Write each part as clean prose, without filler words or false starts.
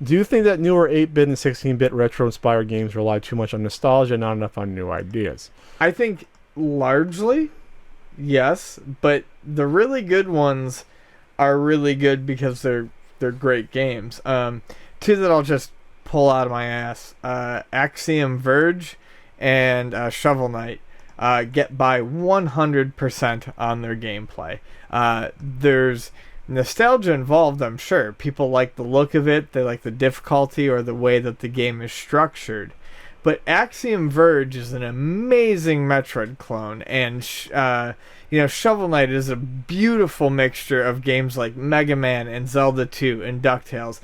Do you think that newer 8-bit and 16-bit retro-inspired games rely too much on nostalgia, not enough on new ideas? I think largely, yes, but the really good ones are really good because they're great games. Two that I'll just pull out of my ass: Axiom Verge and Shovel Knight. Get by 100% on their gameplay. There's nostalgia involved, I'm sure. People like the look of it, they like the difficulty or the way that the game is structured. But Axiom Verge is an amazing Metroid clone, and Shovel Knight is a beautiful mixture of games like Mega Man and Zelda 2 and DuckTales.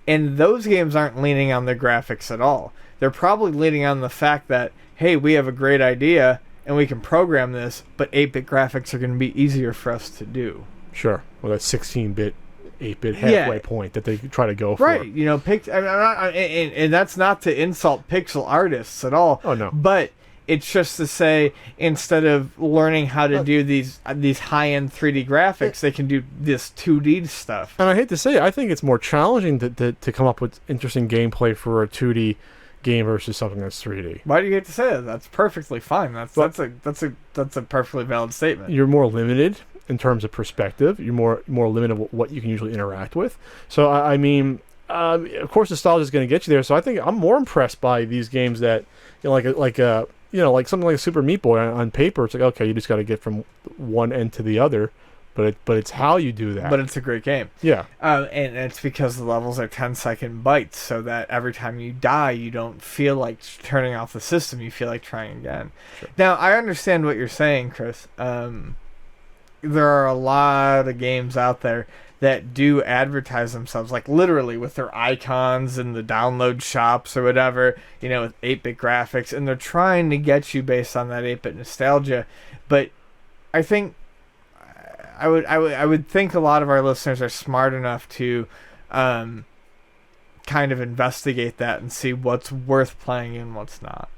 And those games aren't leaning on the graphics at all. They're probably leaning on the fact that, hey, we have a great idea and we can program this, but 8-bit graphics are going to be easier for us to do. Sure. Well, that 16-bit, 8-bit halfway point that they try to go for. Right. And that's not to insult pixel artists at all. Oh, no. But it's just to say, instead of learning how to do these high-end 3D graphics, they can do this 2D stuff. And I hate to say it, I think it's more challenging to come up with interesting gameplay for a 2D game versus something that's 3D. Why do you hate to say that? That's perfectly fine. That's a perfectly valid statement. You're more limited in terms of perspective. You're more limited what you can usually interact with. So I mean, of course, nostalgia is going to get you there. So I think I'm more impressed by these games that like something like a Super Meat Boy on paper. It's like, okay, you just got to get from one end to the other. But it's how you do that. But it's a great game. Yeah. And it's because the levels are 10-second bites, so that every time you die, you don't feel like turning off the system. You feel like trying again. Sure. Now, I understand what you're saying, Chris. There are a lot of games out there that do advertise themselves, like literally with their icons in the download shops or whatever, with 8-bit graphics, and they're trying to get you based on that 8-bit nostalgia. But I think I would think a lot of our listeners are smart enough to kind of investigate that and see what's worth playing and what's not.